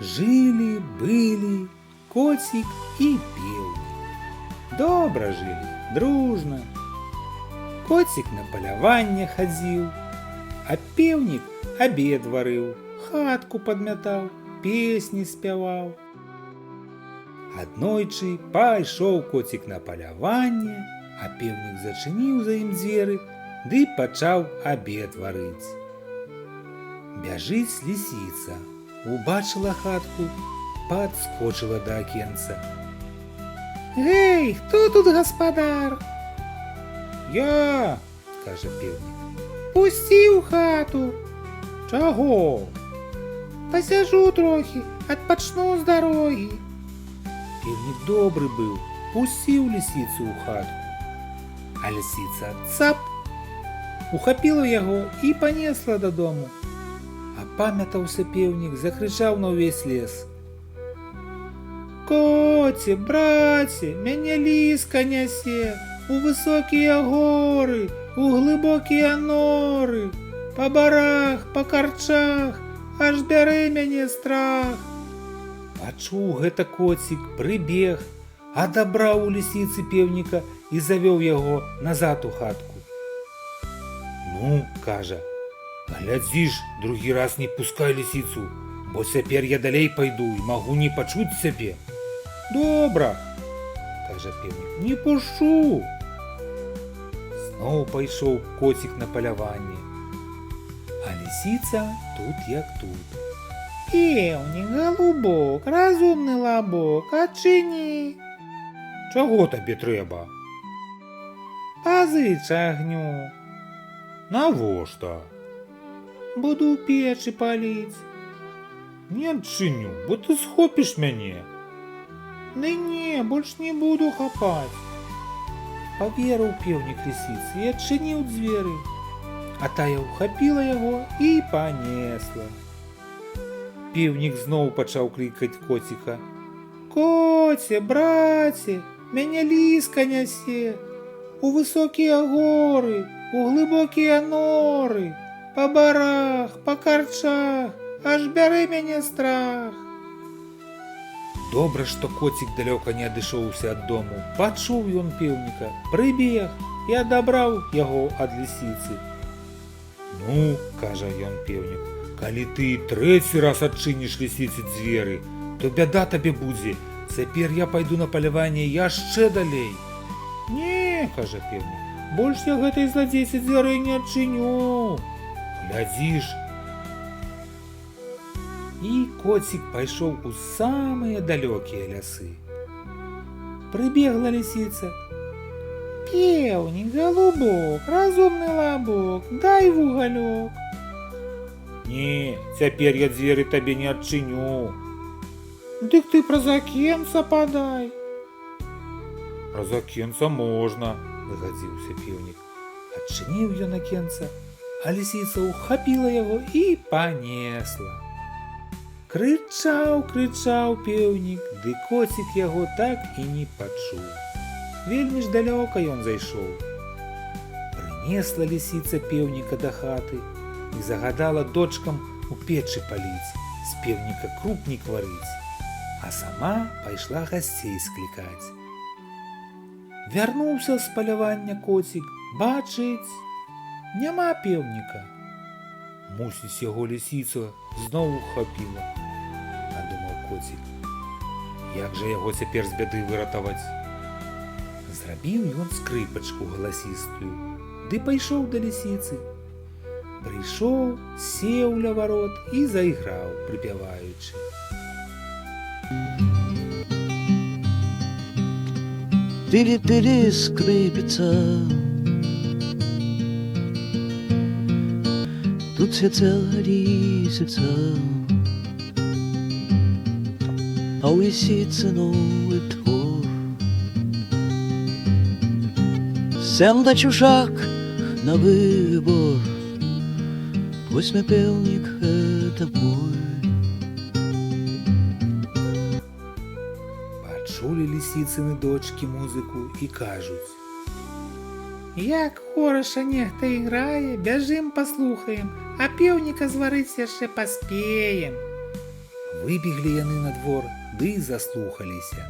Жили-были котик и певник. Добро жили, дружно. Котик на поляванне ходил, а певник обед варил, хатку подмятал, песни спявал. Аднойчы пайшоў котик на поляванне, а певник зачыніў за ім дзверы, ды пачаў обед варыць. Бяжыць лисица, убачыла хатку, подскочила до окенца. «Эй, кто тут гаспадар?» «Я», — каже певник. «Пусці ў хату». «Чаго?» «Пасяжу трохі, адпачну з дарогі». Певник добры быў, пусціў лисицу ў хатку. А лисица цап, ухапіла яго і панесла дадому. Апамятаўся певник, закрычаў на ўвесь лес. «Коце, браце, мяне ліска нясе у высокія горы, у глыбокія норы, па барах, па карчах, аж бярэ мяне страх». Пачуў гэта коцік, прыбег, адабраў у лисицы певніка і завёў яго назад у хатку. «Ну, — кажа, — глядзі ж, другі раз не пускай лисицу, бо цяпер я далей пайду і магу не пачуць цябе». «Добра, — кажа певнік, — не пушчу». Зноў пайшоў коцік на паляванне, а лисица тут як тут. «Певнік, голубок, разумны лабок, адчыні». «Чаго табе трэба?» «Пазыч агню». «Навошта?» «Буду ў печы паліць». «Не адчыню, бо ты схопіш мяне». «Ды не, больш не буду хапаць». Паверыў певнік лисіцы і адчыніў дзверы, а тая ўхапіла яго і панесла. Певнік зноў пачаў клікаць коціка. «Коце, браце, мяне ліска нясе у высокія горы, у глыбокія норы, па барах, па карчах, аж бярэ мяне страх». Добра, што коцік далёка не адышоўся ад дому. Пачуў ён пеўніка, прыбег і адабраў яго ад лісіцы. «Ну, — кажа ён пеўніку, — калі ты трэці раз адчыніш лісіцы дзверы, то бяда табе будзе. Цяпер я пайду на паляванне яшчэ далей». «Не, — кажа пеўнік, — больш я гэтай зладзейцы дзвярэй не адчыню. Глядзіш». І коцік пайшоў у самыя далёкія лясы. Прыбегла лісіца. «Пеўнік, голубок, разумны лабок, дай вугалёк». «Не, цяпер я дзверы табе не адчыню». «Дык ты праз акенца падай». «Праз акенца можна, — згадзіўся пеўнік. Адчыніў ён акенца, а лісіца ўхапіла яго і панесла. Крычаў, крычаў пеўнік, ды коцік яго так і не пачуў. Вельмі ж далёка ён зайшоў. Прынесла лісіца пеўніка да хаты і загадала дочкам у печы паліць, з пеўніка крупнік варыць, а сама пайшла гасцей склікаць. Вярнуўся з палявання коцік, бачыць, няма пеўніка. Мусіць, яго лісіца зноў ухапіла. Надумаў коцік, як жа яго цяпер з бяды выратаваць? Зрабіў ён скрыпачку галасістую, ды пайшоў да лісіцы. Прыйшоў, сеў ля варот і зайграў, прыпяваючы. Пили-пили, скрипица, тут сидела лисица, а у лисицы новый двор. Сем да чужак на выбор, пусть мой певник это мой. Пачулі лісіцыны дочкі музыку і кажуць: Як хораша нехта іграе, бяжым паслухаем, а пеўніка зварыць яшчэ паспеем. Выбеглі яны на двор, ды і заслухаліся.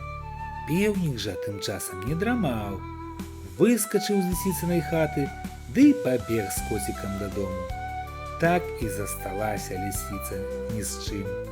Пеўнік жа тым часам не драмаў. Выскачыў з лісіцынай хаты, ды пабег з коцікам дадому. Так і засталася лісіца ні з чым.